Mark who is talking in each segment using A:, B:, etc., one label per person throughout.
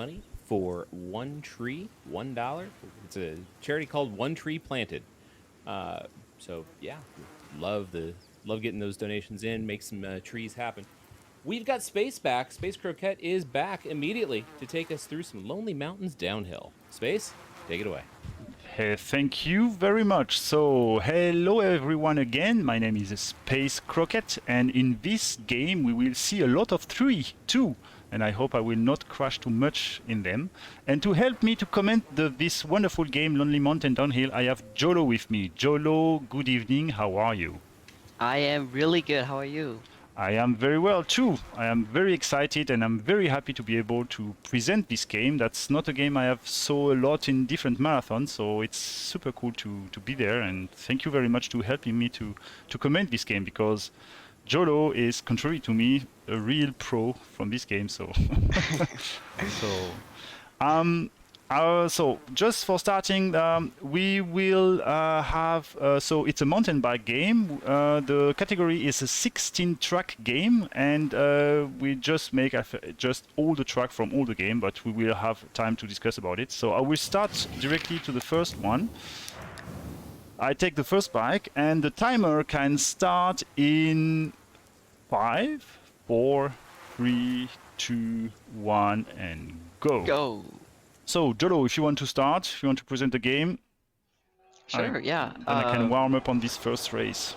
A: money for One Tree, $1. It's a charity called One Tree Planted. So yeah, love getting those donations in, make some trees happen. We've got Space back. Space Croquette is back immediately to take us through some Lonely Mountains downhill. Space, take it away.
B: Hey, thank you very much. So, hello everyone again. My name is Space Croquette, and in this game we will see a lot of 3 too. And I hope I will not crash too much in them. And to help me to comment this wonderful game, Lonely Mountain Downhill, I have Jolo with me. Jolo, good evening. How are you?
C: I am really good. How are you?
B: I am very well too. I am very excited and I'm very happy to be able to present this game. That's not a game I have saw a lot in different marathons, so it's super cool to be there. And thank you very much to helping me to comment this game, because Jolo is, contrary to me, a real pro from this game. So, so just for starting, we will have, so it's a mountain bike game. The category is a 16-track game, and we just make just all the track from all the game, but we will have time to discuss about it. So I will start directly to the first one. I take the first bike, and the timer can start in 5, 4, 3, 2, 1, and go.
C: Go.
B: So, Jolo, if you want to start, if you want to present the game.
C: Sure, yeah.
B: And I can warm up on this first race.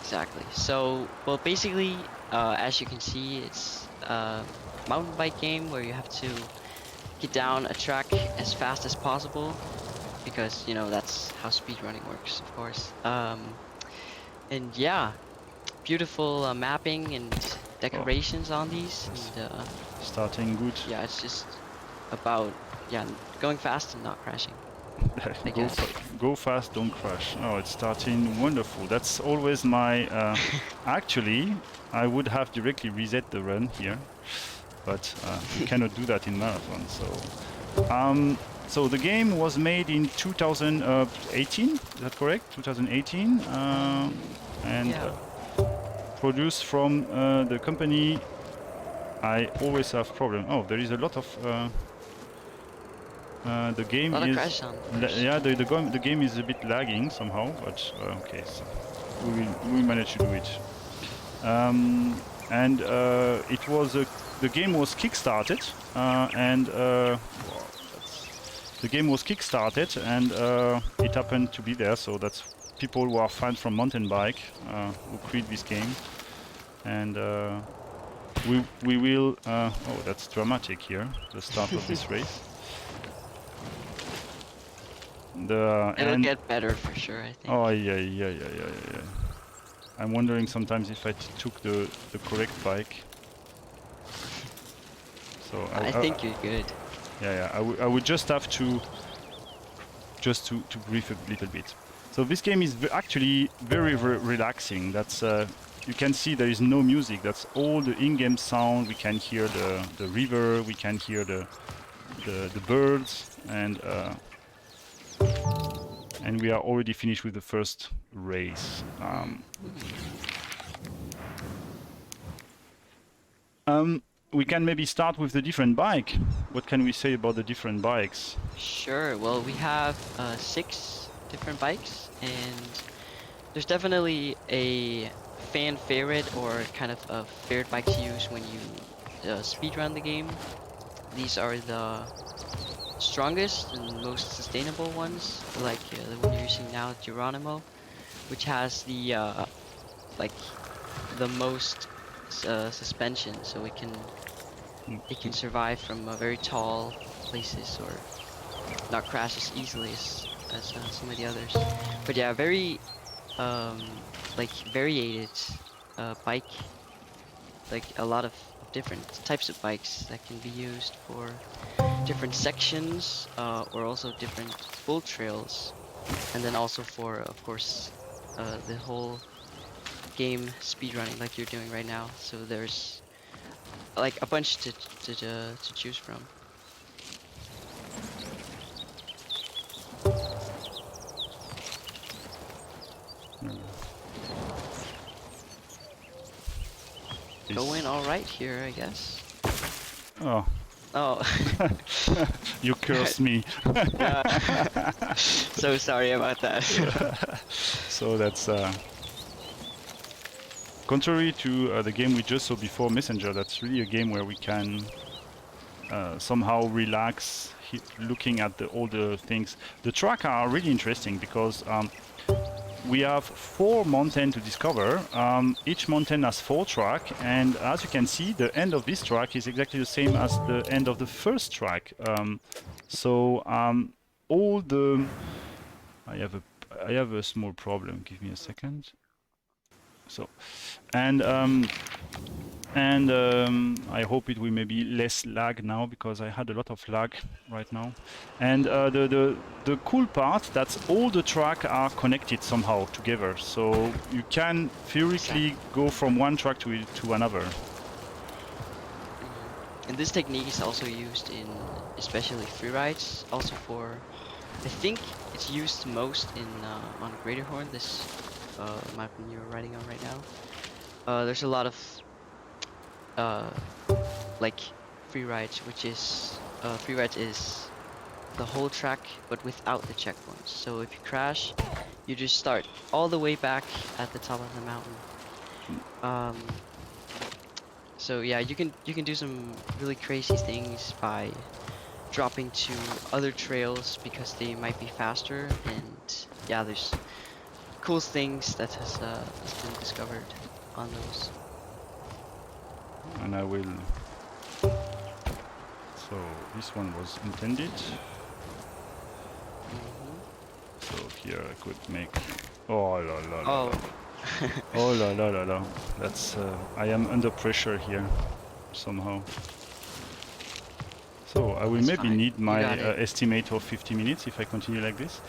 C: Exactly. So, well, basically, as you can see, it's a mountain bike game where you have to get down a track as fast as possible, because, you know, that's how speedrunning works, of course. And yeah, beautiful mapping and decorations on these. And,
B: starting good.
C: yeah, it's just about going fast and not crashing.
B: Go fast, don't crash. Oh, it's starting wonderful. That's always my. Actually, I would have directly reset the run here, but you cannot do that in marathon. So, so the game was made in 2018. Is that correct? 2018, and produced from the company. I always have problem. Oh, there is a lot of. The game is. Yeah, the game is a bit lagging somehow, but okay, so we managed to do it. And it was the game was kickstarted, and the game was kickstarted, and it happened to be there. So that's people who are fans from mountain bike who create this game, and. We will. Oh, that's dramatic here. The start of this race.
C: It'll get better for sure, I think.
B: Oh yeah. I'm wondering sometimes if I took the correct bike. So
C: I think you're good.
B: Yeah. I would just have to brief a little bit. So this game is actually very relaxing. That's. You can see there is no music. That's all the in-game sound. We can hear the river. We can hear the birds, and we are already finished with the first race. We can maybe start with the different bike. What can we say about the different bikes?
C: Sure. Well, we have 6 different bikes, and there's definitely a fan favorite or kind of a favorite bike to use when you speedrun the game. These are the strongest and most sustainable ones, like the one you're using now, Geronimo, which has the like the most suspension, so it can survive from very tall places or not crash as easily as some of the others. But yeah, very like variated bike, like a lot of different types of bikes that can be used for different sections or also different full trails, and then also for, of course, the whole game speedrunning like you're doing right now. So there's like a bunch to choose from. Going all right here, I guess.
B: Oh,
C: Oh,
B: You cursed me.
C: so sorry about that.
B: So that's contrary to the game we just saw before, Messenger. That's really a game where we can somehow relax looking at all the things. The tracks are really interesting because we have 4 mountains to discover. Each mountain has 4 tracks, and as you can see, the end of this track is exactly the same as the end of the first track. All the I have a small problem. Give me a second. So, and I hope it will maybe less lag now because I had a lot of lag right now. And the cool part that all the tracks are connected somehow together, so you can theoretically go from one track to another.
C: And this technique is also used in especially free rides, also for, I think it's used most in on Greaterhorn, this map you're riding on right now. There's a lot of like free rides, which is free rides is the whole track but without the checkpoints. So if you crash, you just start all the way back at the top of the mountain. So yeah, you can do some really crazy things by dropping to other trails because they might be faster, and yeah, there's cool things that has been discovered on those.
B: And I will. So this one was intended. So here I could make. Oh la la la.
C: Oh.
B: Oh la la la la. That's I am under pressure here somehow. So I will
C: That's
B: maybe
C: fine.
B: need
C: You
B: my
C: got it.
B: estimate of 50 minutes if I continue like this.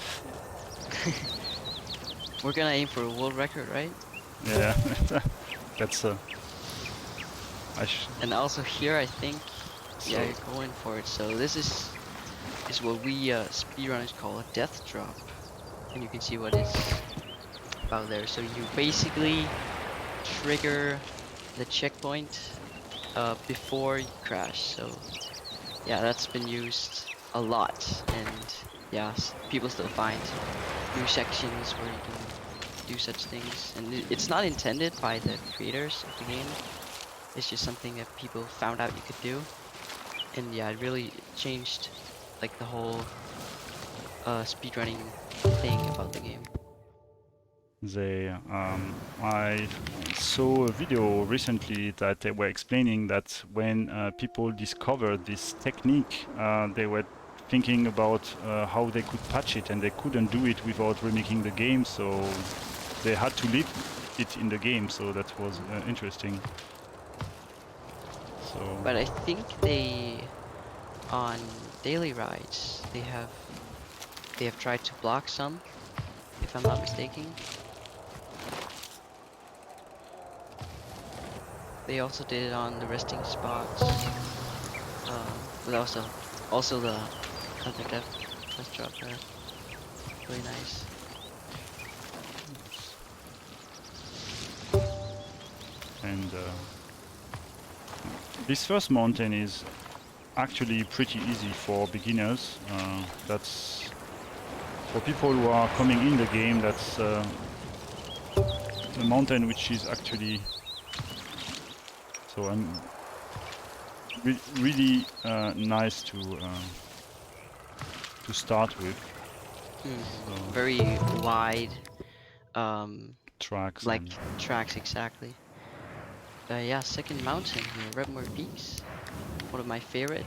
C: We're gonna aim for a world record, right?
B: Yeah, that's
C: And also here, I think, yeah,
B: So-
C: you're going for it. So this is what we speedrunners call a death drop, and you can see what it's about there. So you basically trigger the checkpoint before you crash. So yeah, that's been used a lot, and yeah, people still find new sections where you can do such things. And it's not intended by the creators of the game. It's just something that people found out you could do, and yeah, it really changed like the whole speedrunning thing about the game.
B: I saw a video recently that they were explaining that when people discovered this technique, they were thinking about how they could patch it, and they couldn't do it without remaking the game, so they had to leave it in the game. So that was interesting. So,
C: But I think they, on daily rides, they have tried to block some, if I'm not mistaken. They also did it on the resting spots, but also the other death drop there. Really nice.
B: and this first mountain is actually pretty easy for beginners. That's for people who are coming in the game. That's a mountain which is actually so really nice to start with. So
C: Very wide,
B: tracks
C: like
B: and
C: tracks exactly. Yeah, second mountain here, Redmore Peaks. One of my favorite,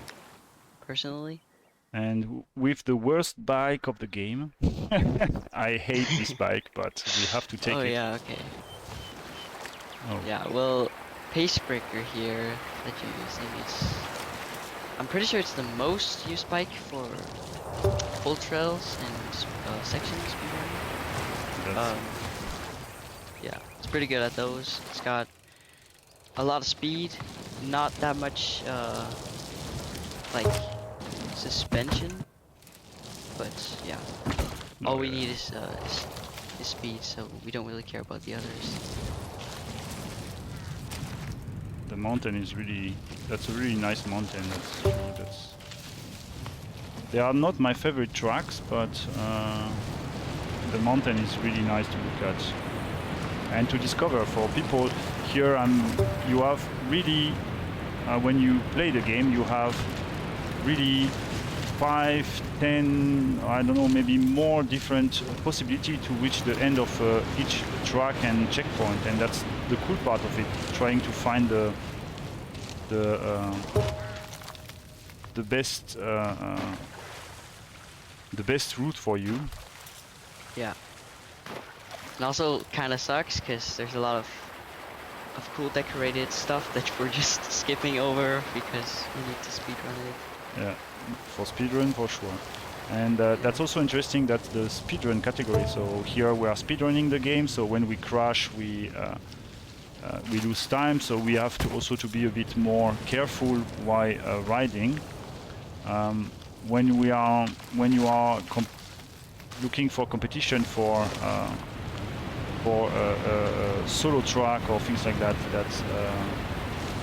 C: personally.
B: and with the worst bike of the game. I hate this bike, but we have to take
C: Oh
B: it.
C: yeah, okay.
B: Oh.
C: Yeah, well, Pacebreaker here that you're using is... I'm pretty sure it's the most used bike for full trails and sections speedrunning.
B: That's,
C: Yeah, it's pretty good at those. It's got a lot of speed, not that much like suspension, but yeah. All we need is speed, so we don't really care about the others.
B: the mountain is really, that's a really nice mountain. That's true. They are not my favorite tracks, but the mountain is really nice to look at and to discover for people here. You have really, when you play the game, you have really 5, 10, I don't know, maybe more different possibility to reach the end of each track and checkpoint, and that's the cool part of it. Trying to find the best route for you.
C: Yeah. And also kind of sucks because there's a lot of cool decorated stuff that we're just skipping over because we need to speedrun it.
B: Yeah, for speedrun for sure. And that's also interesting that the speedrun category. So here we are speedrunning the game. So when we crash, we lose time. So we have to also to be a bit more careful while riding. When you are looking for competition for a solo track or things like that,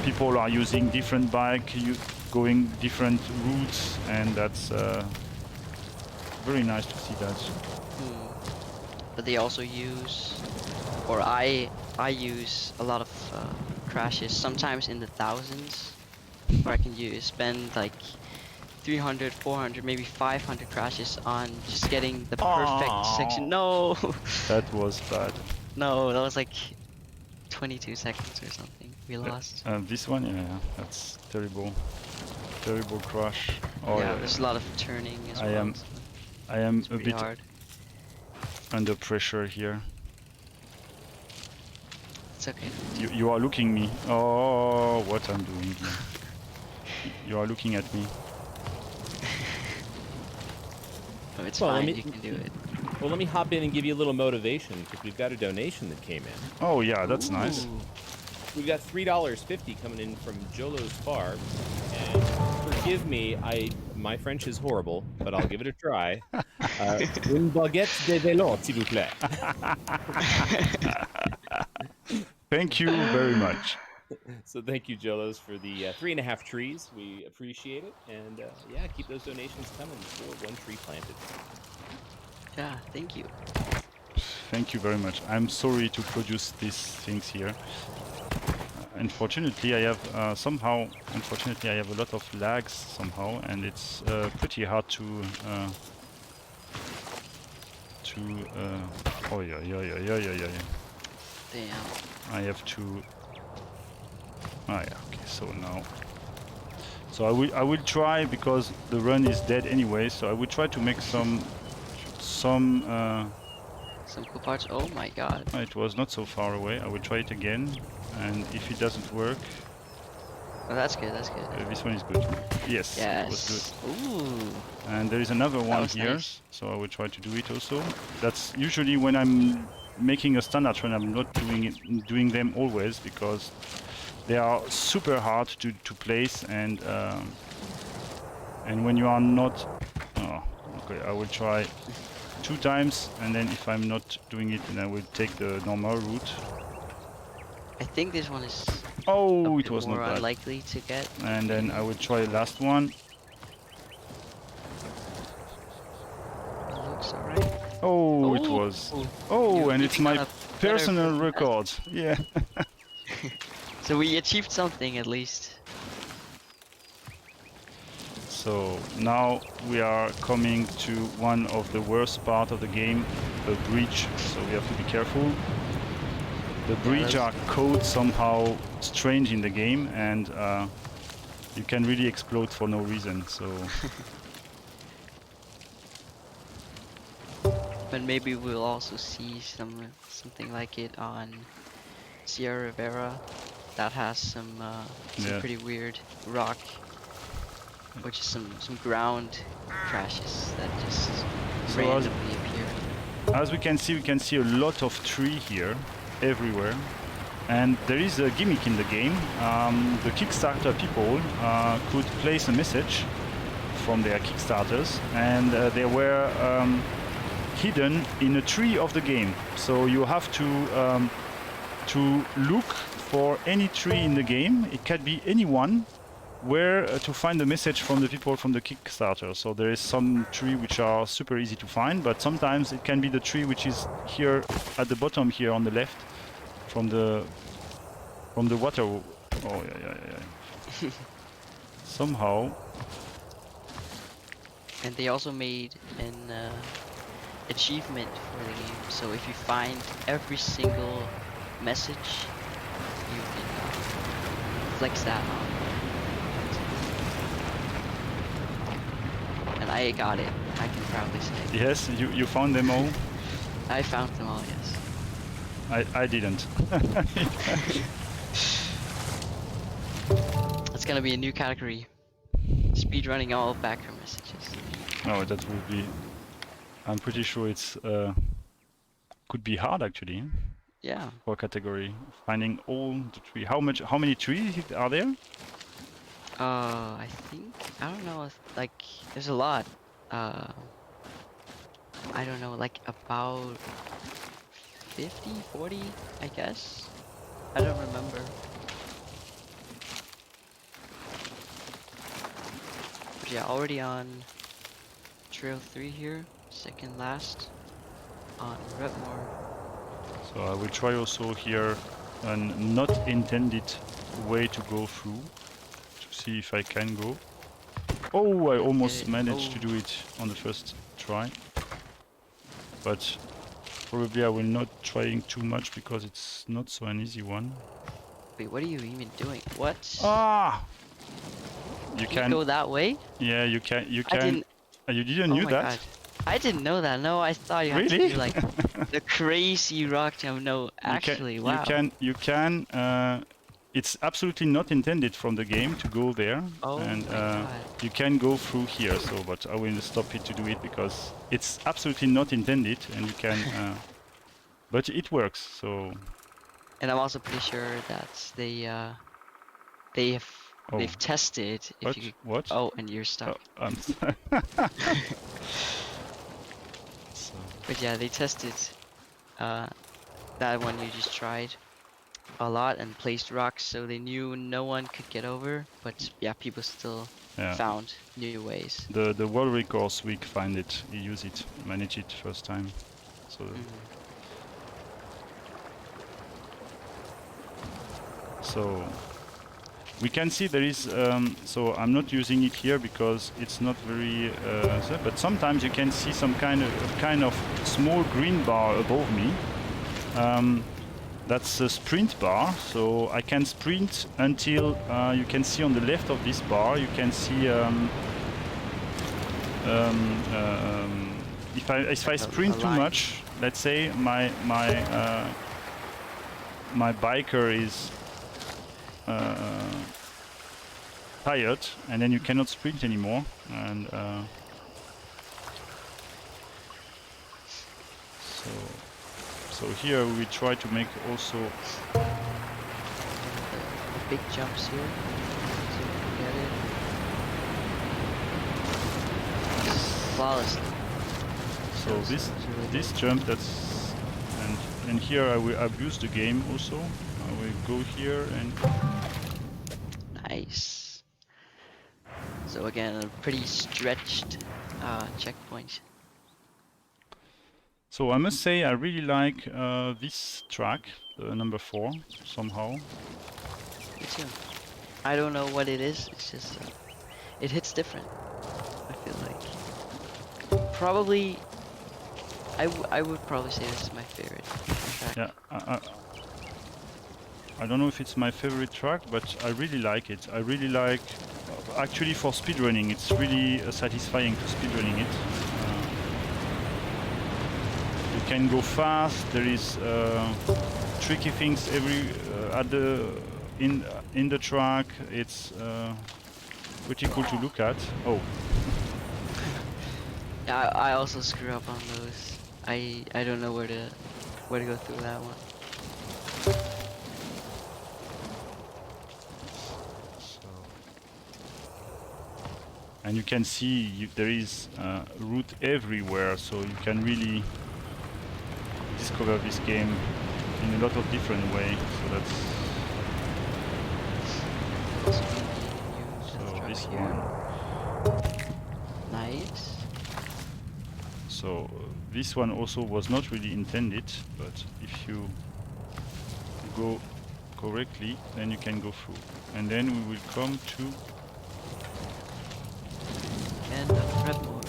B: people are using different bike, going different routes, and that's very nice to see that.
C: But they also use, or I use a lot of crashes, sometimes in the thousands, where I can spend like 300, 400, maybe 500 crashes on just getting the perfect section. No!
B: That was bad.
C: No, that was like 22 seconds or something. We lost.
B: This one, yeah, that's terrible. Terrible crash. Oh,
C: yeah, there's a lot of turning as well.
B: I am a
C: pretty
B: bit
C: hard.
B: under pressure here.
C: It's okay.
B: You are looking me. Oh, what I'm doing here. You are looking at me.
C: Oh, it's
A: Well,
C: fine, you can do it.
A: Well, let me hop in and give you a little motivation because we've got a donation that came in.
B: Oh yeah, that's nice.
C: Ooh.
A: We've got $3.50 coming in from Jolo's Farm, and forgive me, my French is horrible, but I'll give it a try. Une baguette de vélo, s'il vous plaît.
B: Thank you very much.
A: So thank you, Jolos, for the 3.5 trees. We appreciate it, and yeah, keep those donations coming for 1 tree planted.
C: Yeah, thank you.
B: Thank you very much. I'm sorry to produce these things here. Unfortunately, I have a lot of lags somehow, and it's pretty hard to. Oh yeah.
C: Damn.
B: I have to. Ah yeah. Okay. So now. So I will try, because the run is dead anyway. So I will try to make some. Some
C: cool parts. Oh my god.
B: It was not so far away. I will try it again, and if it doesn't work,
C: Oh, that's good. That's good.
B: this one is good. Yes, it was good.
C: Yes. Ooh.
B: And there is another one
C: was
B: here,
C: nice.
B: so I will try to do it also. That's usually when I'm making a standard run. I'm not doing them always, because they are super hard to place, and when you are not. Oh, okay. I will try 2 times, and then if I'm not doing it, then I will take the normal route.
C: I think this one is
B: Oh,
C: a
B: it
C: bit
B: was not
C: more
B: bad.
C: unlikely to get.
B: And then I will try the last one.
C: It looks alright.
B: Oh, it
C: Ooh.
B: was. Oh, and
C: You
B: it's
C: got
B: my
C: a better
B: personal
C: first
B: record. Yeah.
C: So we achieved something at least.
B: So now we are coming to one of the worst part of the game, a bridge. So we have to be careful. The bridge are caught somehow strange in the game, and you can really explode for no reason. So
C: But maybe we'll also see something like it on Sierra Rivera. That has some
B: Yeah.
C: pretty weird rock, which is some ground crashes that just
B: So
C: randomly appear.
B: as we can see a lot of tree here, everywhere. And there is a gimmick in the game. The Kickstarter people could place a message from their Kickstarters, and they were hidden in a tree of the game. So you have to to look for any tree in the game. It can be anyone, where to find the message from the people from the Kickstarter. So there is some tree which are super easy to find, but sometimes it can be the tree which is here at the bottom here on the left, from the water. Oh yeah. Somehow.
C: And they also made an achievement for the game. So if you find every single message, you can flex that on. And I got it, I can proudly say.
B: Yes, you found them all.
C: I found them all, yes.
B: I didn't.
C: It's gonna be a new category. Speedrunning all backer messages.
B: No, that would be. I'm pretty sure it's could be hard actually
C: Yeah.
B: for a category. Finding all the tree. How many trees are there?
C: I think, I don't know, like, there's a lot. I don't know, like about 50, 40, I guess? I don't remember. But yeah, already on Trail 3 here, second last on Redmore.
B: So I will try also here an not intended way to go through to see if I can go. Oh, I almost
C: Okay.
B: managed to do it on the first try. But probably I will not trying too much because it's not so an easy one.
C: Wait, what are you even doing? What?
B: Ah! You
C: Can you
B: can.
C: go that way?
B: Yeah, you can. You
C: I
B: can.
C: didn't.
B: You didn't
C: Oh
B: knew
C: my
B: that?
C: God. I didn't know that. No, I thought you had to
B: Really?
C: do like the crazy rock jump. No, actually, wow.
B: You can. It's absolutely not intended from the game to go there,
C: Oh
B: and
C: my God.
B: you can go through here. So, but I will stop it to do it because it's absolutely not intended, and you can. But it works. So.
C: And I'm also pretty sure that they've
B: Oh.
C: tested if
B: What?
C: you.
B: What?
C: Oh, and you're stuck.
B: Oh, so.
C: But yeah, they tested that one you just tried a lot and placed rocks, so they knew no one could get over. But yeah, people still
B: Yeah.
C: found new ways.
B: The world records week find it, use it, manage it first time. So.
C: Mhm.
B: So we can see there is. So I'm not using it here because it's not very. But sometimes you can see some kind of small green bar above me. That's a sprint bar. So I can sprint until you can see on the left of this bar. You can see. If I sprint too
C: line.
B: much, let's say my biker is. Tired, and then you cannot sprint anymore, and so here we try to make also
C: The big jumps here. So you can get it. Flawlessly.
B: so this jump that's and here I will abuse the game also. I will go here and
C: Nice. So again, a pretty stretched checkpoint.
B: so I must say I really like this track, number 4, somehow.
C: Me too. I don't know what it is. It's just it hits different. I feel like probably I would probably say this is my favorite track.
B: Yeah, I don't know if it's my favorite track, but I really like it. I really like, actually for speedrunning, it's really satisfying to speedrunning it. You can go fast. There is tricky things in the track. It's pretty cool to look at. Oh,
C: Yeah, I also screw up on those. I don't know where to go through that one.
B: and you can see there is route everywhere, so you can really discover this game in a lot of different ways. So that's
C: So we need a new
B: so
C: death trap
B: this
C: here.
B: one.
C: Nice.
B: So this one also was not really intended, but if you go correctly, then you can go through. And then we will come to.
C: And a Redmore.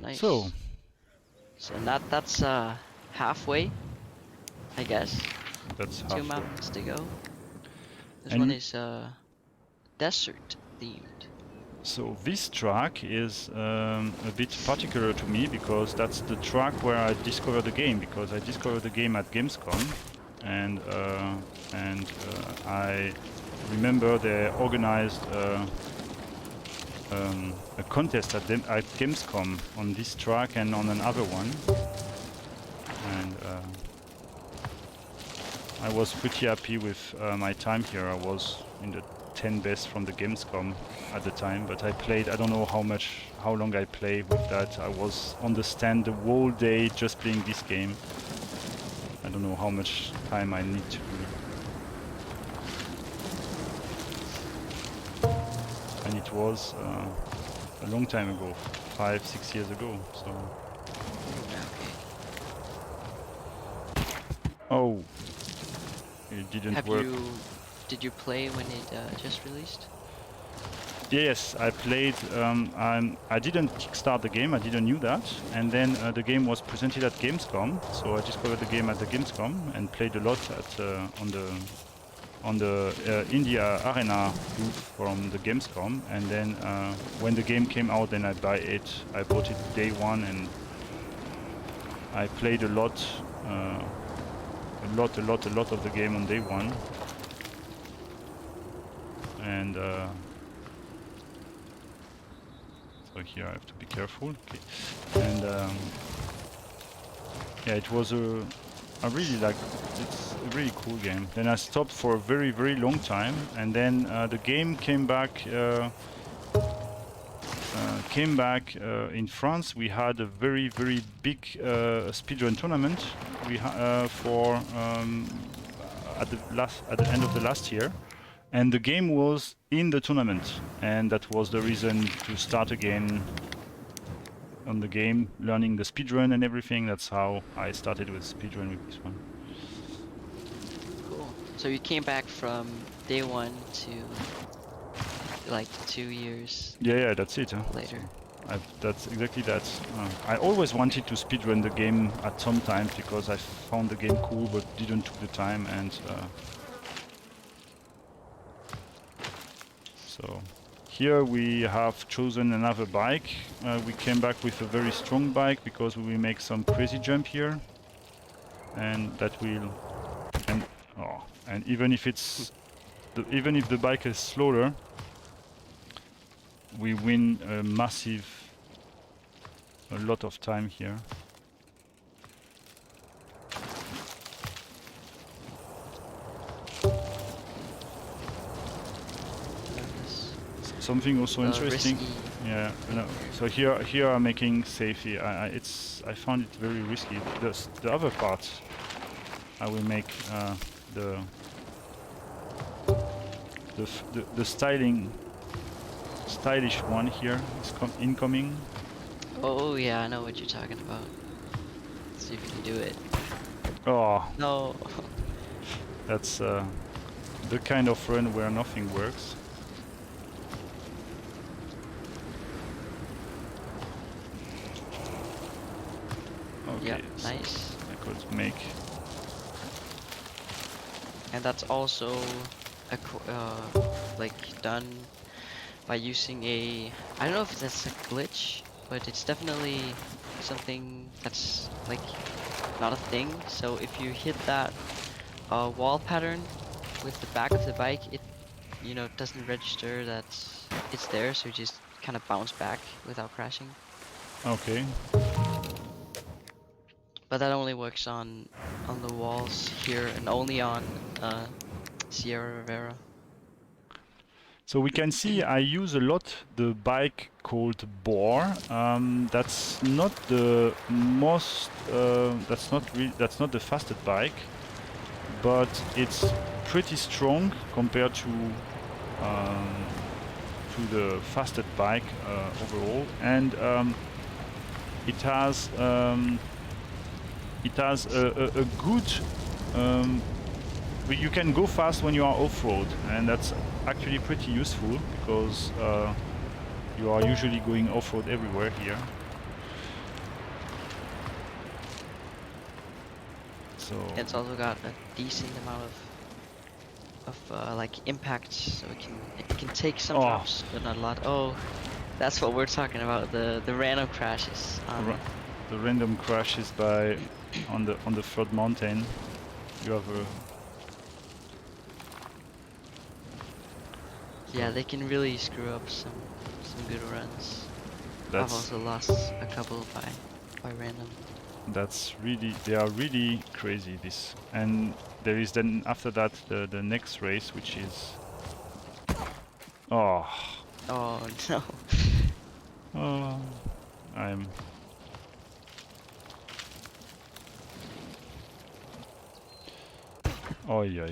C: Nice.
B: So
C: So that's halfway, I guess.
B: that's
C: 2
B: halfway.
C: mountains to go. This
B: And
C: one
B: you-
C: is desert themed.
B: So this track is a bit particular to me because that's the track where I discovered the game. Because I discovered the game at Gamescom, and I remember they organized a contest at Gamescom on this track and on another one, and I was pretty happy with my time here. I was in the 10 best from the Gamescom at the time, but I played, I don't know how long I played with that. I was on the stand the whole day just playing this game. I don't know how much time I need to. And it was a long time ago, 5-6 years ago. So.
C: Okay.
B: Oh, it didn't
C: Have
B: work.
C: did you play when it just released?
B: Yes, I played. I didn't kickstart the game. I didn't knew that, and then the game was presented at Gamescom. So I discovered the game at the Gamescom and played a lot at on the India Arena booth from the Gamescom. And then when the game came out, then I bought it day one, and I played a lot of the game on day one. And so here I have to be careful. Okay. And yeah, it was I really like. It's a really cool game. Then I stopped for a very, very long time, and then the game came back. In France. We had a very, very big speedrun tournament. For at the end of the last year, and the game was in the tournament, and that was the reason to start again on the game, learning the speedrun and everything. That's how I started with speedrun with this one.
C: Cool. So you came back from day one to like 2 years
B: Yeah, that's it.
C: later.
B: That's exactly that. I always wanted to speedrun the game at some time because I found the game cool, but didn't took the time. And so here we have chosen another bike. We came back with a very strong bike because we will make some crazy jump here, and that will. And even if even if the bike is slower, we win a lot of time here. Something also interesting.
C: Risky.
B: Yeah, no. So here I'm making safety. I found it very risky. The other part, I will make the stylish one here is incoming.
C: Oh yeah, I know what you're talking about. Let's see if we can do it.
B: Oh,
C: No.
B: that's the kind of run where nothing works. Okay,
C: Yeah,
B: so
C: nice.
B: I could make.
C: And that's also like done by using I don't know if that's a glitch, but it's definitely something that's like not a thing. So if you hit that wall pattern with the back of the bike, it doesn't register that it's there, so you just kind of bounce back without crashing.
B: Okay.
C: But that only works on the walls here and only on Sierra Rivera.
B: So we can see I use a lot the bike called Boar. That's not the most. That's not the fastest bike. but it's pretty strong compared to the fastest bike overall, and it has a good you can go fast when you are off-road, and that's actually pretty useful because you are usually going off-road everywhere here. So
C: It's also got a decent amount of like impact, so it can take some
B: Oh.
C: drops, but not a lot. Oh, that's what we're talking about. The random crashes.
B: the random crashes by on the third mountain. You have a
C: Yeah, they can really screw up some good runs. I've
B: that's
C: also lost a couple by random.
B: that's really, they are really crazy, this. And there is then after that the next race, which is oh
C: Oh no.
B: I'm oh yeah.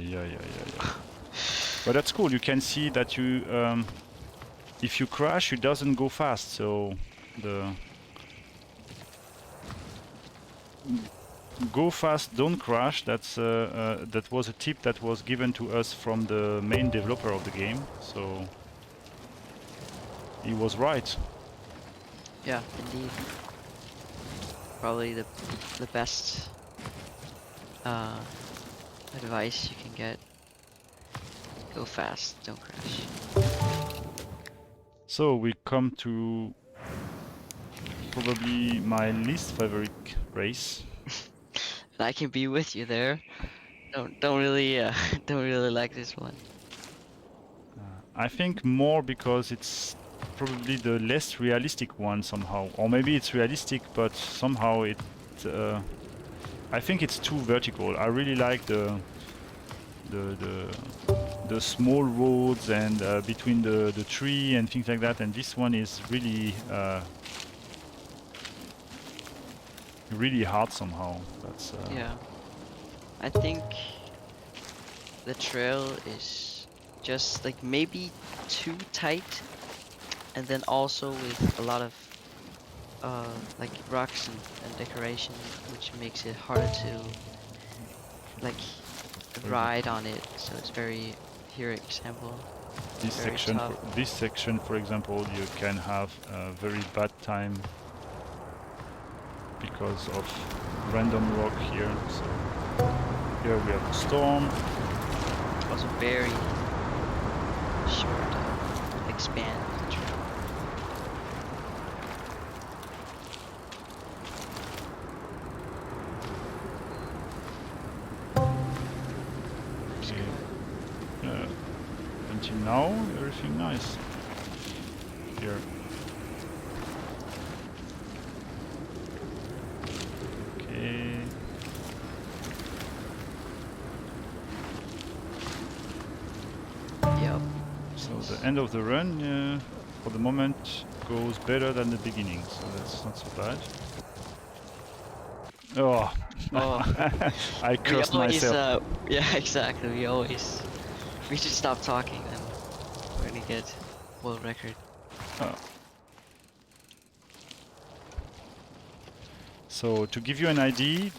B: But that's cool. You can see that you if you crash, it doesn't go fast. So the go fast, don't crash. That's that was a tip that was given to us from the main developer of the game. So he was right.
C: Yeah, indeed. Probably the best advice you can get. Go fast, don't crash.
B: So we come to probably my least favorite race.
C: And I can be with you there. Don't really don't really like this one.
B: I think more because it's probably the less realistic one somehow, or maybe it's realistic but somehow it I think it's too vertical. I really like the small roads and between the tree and things like that, and this one is really really hard somehow. That's
C: Yeah. I think the trail is just like maybe too tight, and then also with a lot of like rocks and decoration, which makes it harder to like ride on it. So it's very, here example,
B: this
C: very
B: section
C: tough.
B: this section, for example, you can have a very bad time because of random rock here. So here we have a storm.
C: Also very short expand the trail.
B: Okay. Until now, everything nice. Here. Okay.
C: Yep.
B: So the end of the run, for the moment, goes better than the beginning, so that's not so bad. Oh,
C: Oh.
B: I cursed myself.
C: Yeah, exactly. We should stop talking then. We're gonna get world record.
B: Oh. So to give you an idea,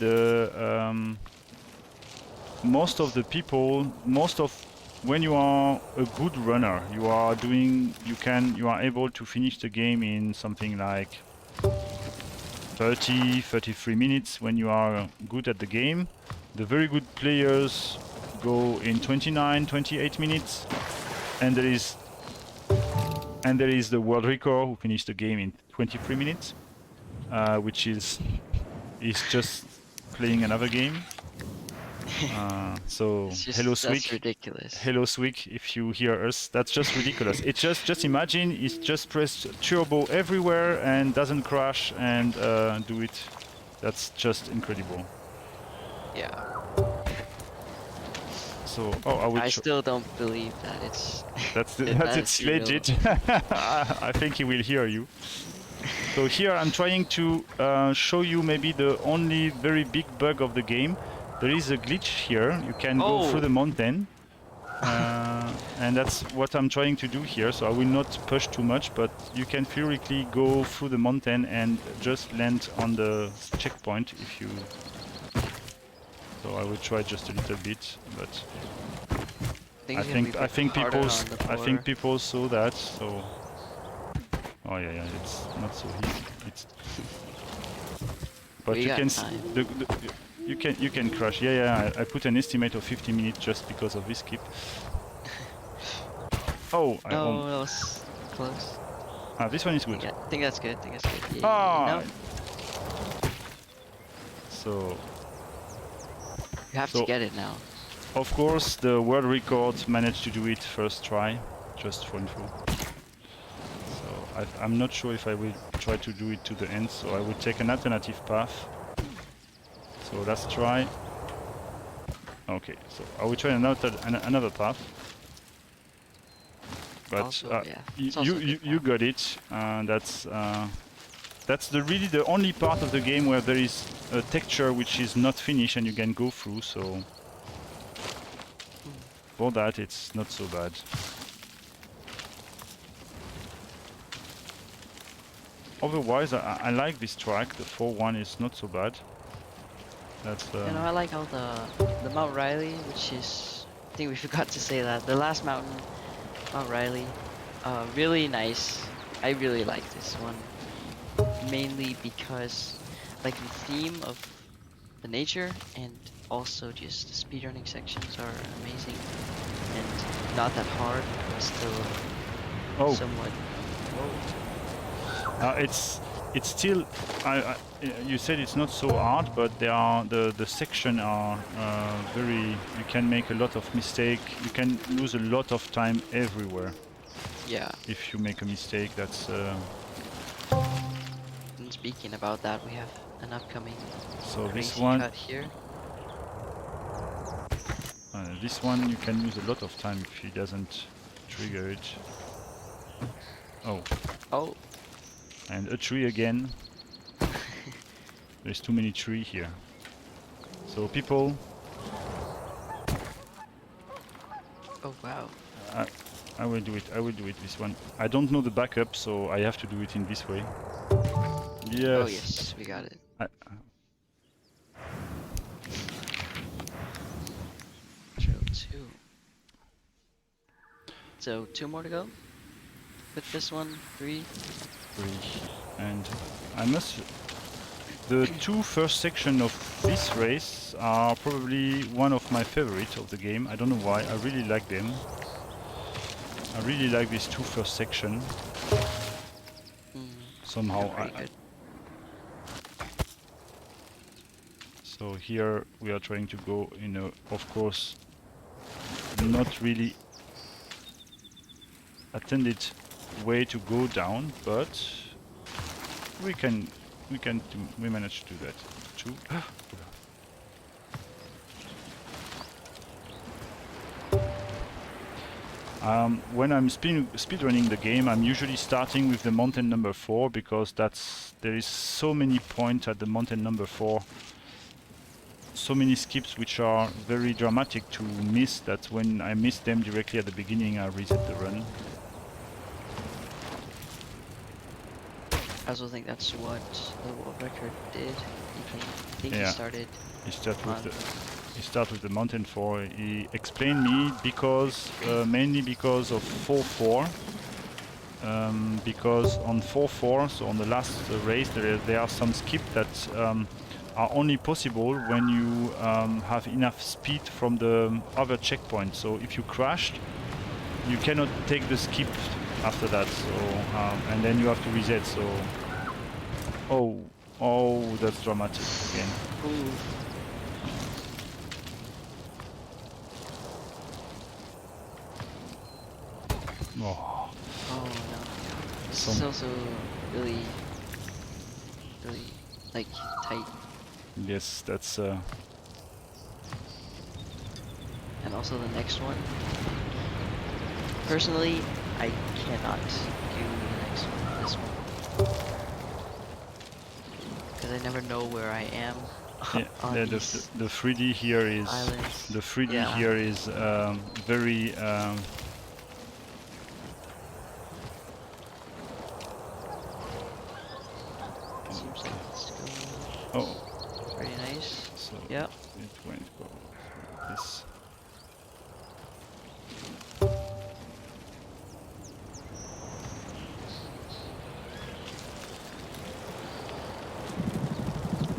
B: most of the people, when you are a good runner, you are able to finish the game in something like 33 minutes when you are good at the game. The very good players go in 28 minutes, and there is the world record who finished the game in 23 minutes, which is just playing another game. So
C: It's just,
B: hello
C: that's
B: Swick.
C: ridiculous.
B: Hello Swick, if you hear us, that's just ridiculous. It's just imagine it's just press turbo everywhere and doesn't crash and do it. That's just incredible.
C: Yeah.
B: So I would
C: I still don't believe that it's
B: that's
C: that
B: it's
C: is real.
B: legit. I think he will hear you. So here I'm trying to show you maybe the only very big bug of the game. there is a glitch here. You can go through
C: Oh.
B: the mountain. And that's what I'm trying to do here, so I will not push too much, but you can theoretically go through the mountain and just land on the checkpoint if you... So I will try just a little bit, but I
C: it's gonna be a
B: think
C: bit harder
B: people
C: on the
B: I think
C: poor.
B: people saw that, so... Oh yeah, it's not so easy. It's... But
C: We
B: you
C: got
B: can
C: time.
B: you can crash. Yeah, I put an estimate of 50 minutes just because of this skip. Oh,
C: No, that was close.
B: this one is good.
C: Yeah, I think that's good. I think that's good. Yeah,
B: Ah,
C: no,
B: so
C: you have
B: so-
C: to get it now.
B: of course the world record managed to do it first try, just for info. So I'm not sure if I will try to do it to the end, so I will take an alternative path. So let's try. Okay, so I will try another path. But
C: Also, yeah,
B: you,
C: it's also
B: you,
C: a good
B: you got it. That's really the only part of the game where there is a texture which is not finished and you can go through. So for that, it's not so bad. Otherwise, I like this track. The 4-1 is not so bad. That's
C: You know, I like all the Mount Riley, which is, I think we forgot to say that, the last mountain, Mount Riley, really nice. I really like this one, mainly because like the theme of the nature and also just the speedrunning sections are amazing and not that hard, but still
B: oh,
C: somewhat.
B: it's still. You said it's not so hard, but there are the section are very. You can make a lot of mistake. You can lose a lot of time everywhere
C: Yeah.
B: if you make a mistake. That's
C: And speaking about that, we have an upcoming
B: so this
C: crazy
B: one.
C: cut here.
B: This one you can lose a lot of time if he doesn't trigger it. Oh,
C: Oh,
B: and a tree again. There's too many trees here. So people,
C: oh wow.
B: I will do it. I will do it. This one. I don't know the backup, so I have to do it in this way. Yes.
C: Oh yes, we got it. Trail 2. So 2 more to go? With this one, 3.
B: And I must. The two first sections of this race are probably one of my favorites of the game. I don't know why. I really like them. I really like these two first sections. Somehow.
C: Pretty good.
B: So here we are trying to go in a, of course, not really attended way to go down, but we managed to do that too. When I'm speedrunning the game, I'm usually starting with the mountain number 4 because there is so many points at the mountain number 4, so many skips which are very dramatic to miss, that when I miss them directly at the beginning, I reset the run.
C: I also think that's what the world record did. I think he
B: Yeah.
C: started
B: He start with
C: on
B: the mountain 4. He explained me because mainly because of 4-4. Because on 4-4, so on the last race, there are some skips that are only possible when you have enough speed from the other checkpoint. So if you crashed, you cannot take the skip after that. So and then you have to reset. So oh, that's dramatic again.
C: Ooh.
B: Oh,
C: Oh no. This
B: Some-
C: is also really like tight.
B: yes, that's
C: And also the next one. Personally, I cannot do the next one, this one. Because I never know where I am
B: Yeah,
C: on
B: the,
C: these
B: the 3D here is
C: islands.
B: the 3D
C: Yeah.
B: here is very
C: Seems like it's going
B: oh,
C: pretty nice.
B: so
C: Yep.
B: it went go so this.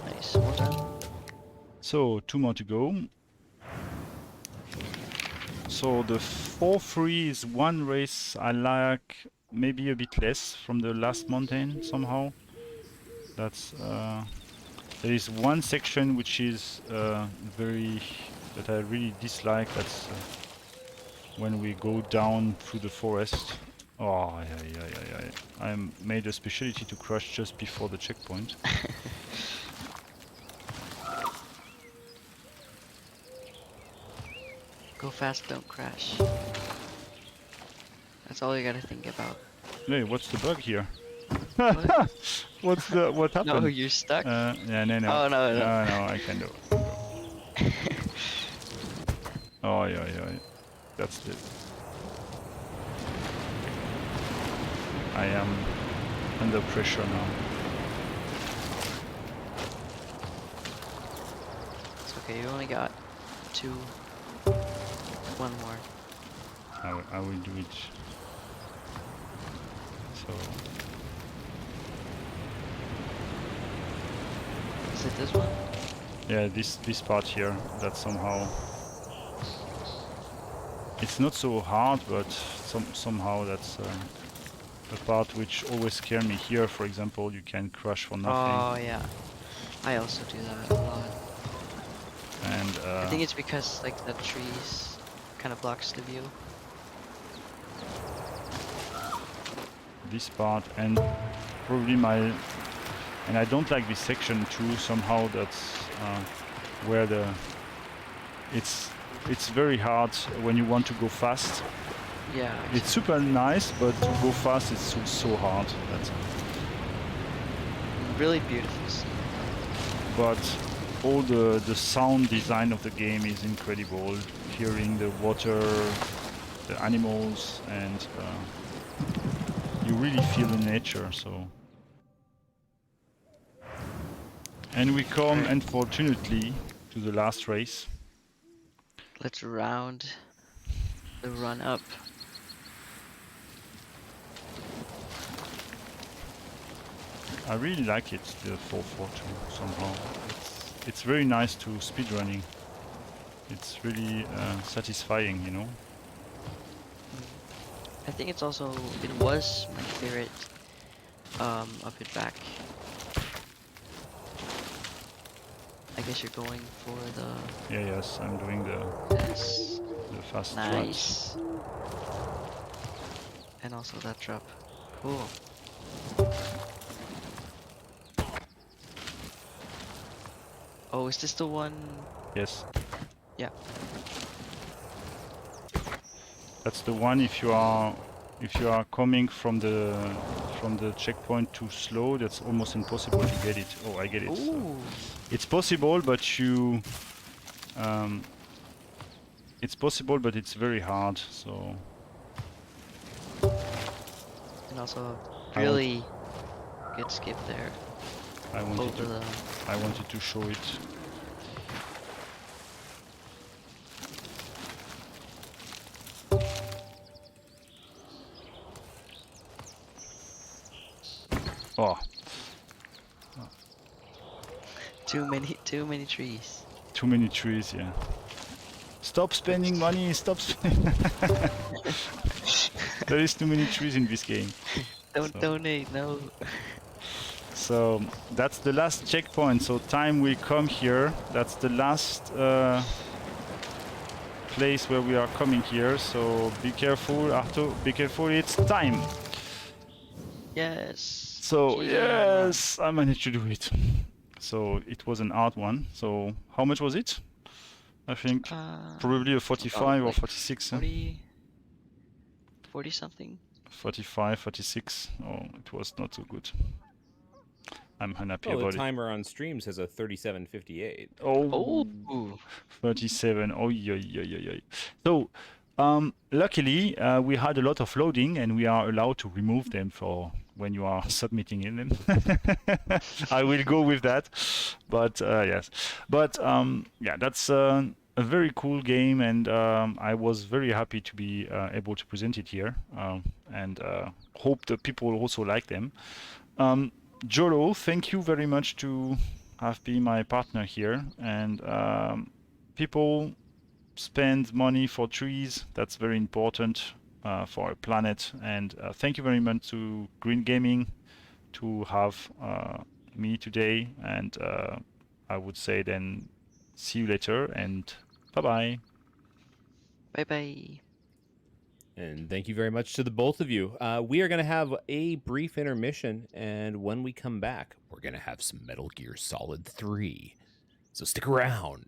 C: Nice. Well done.
B: So 2 more to go. So the 4-3 is one race I like maybe a bit less from the last mountain somehow. That's there is one section which is very that I really dislike. That's when we go down through the forest. Oh, I made a specialty to crush just before the checkpoint.
C: Go fast, don't crash. That's all you gotta think about.
B: Hey, what's the bug here?
C: What?
B: What happened?
C: No, you're stuck.
B: Yeah, no.
C: Oh, no, no.
B: No, I can do. Oh, yeah. That's it. I am under pressure now.
C: It's okay, you only got 2. One more.
B: I will do it. So
C: Is it this one?
B: yeah, this part here, that somehow it's not so hard, but somehow that's a part which always scare me. Here, for example, you can crush for nothing,
C: Oh, yeah. I also do that a lot.
B: and
C: I think it's because, like, the trees kind of blocks the view.
B: this part and probably and I don't like this section too. Somehow that's where it's very hard when you want to go fast.
C: Yeah.
B: It's super nice, but to go fast it's so hard. That's
C: Really beautiful scene.
B: but all the sound design of the game is incredible. Hearing the water, the animals, and you really feel the nature. So, and we come
C: Right.
B: unfortunately to the last race.
C: Let's round the run up.
B: I really like it, the 442 somehow. It's very nice to speedrunning. It's really satisfying, you know.
C: I think it was my favorite of it back. I guess you're going for the
B: Yes, I'm doing
C: this.
B: the fast strat.
C: Nice. And also that drop. Cool. Oh, is this the one?
B: Yes.
C: Yeah.
B: That's the one. If you are coming from the checkpoint too slow, that's almost impossible to get it. Oh, I get it. So
C: Ooh.
B: it's possible, but it's possible, but it's very hard. So
C: And also
B: I
C: really good skip there.
B: I
C: Over the
B: wanted to show it. Oh,
C: too many trees.
B: too many trees, yeah. Stop spending money, stop spending. There is too many trees in this game.
C: Don't
B: So-
C: donate, no.
B: So that's the last checkpoint. So time will come here. That's the last place where we are coming here. So be careful, Arto. Be careful. It's time.
C: Yes.
B: So
C: GG.
B: yes, I managed to do it. So it was an hard one. So how much was it? I think probably a 45 or
C: like
B: 46.
C: 40 something.
B: 45, 46. Oh, it was not so good. I'm unhappy
A: Oh, the
B: about it.
A: timer on stream says a 37:58.
B: Oh,
C: Oh,
B: 37. Oh, yeah, yeah, yeah, yeah. So, luckily, we had a lot of loading, and we are allowed to remove them for when you are submitting in them. I will go with that, but yes. But yeah, that's a very cool game, and I was very happy to be able to present it here, and hope the people also like them. Jolo, thank you very much to have been my partner here. And people spend money for trees. That's very important for a planet. And thank you very much to Green Gaming to have me today. And I would say then see you later and bye-bye.
C: bye bye.
A: And thank you very much to the both of you. We are going to have a brief intermission, and when we come back, we're going to have some Metal Gear Solid 3. So stick around.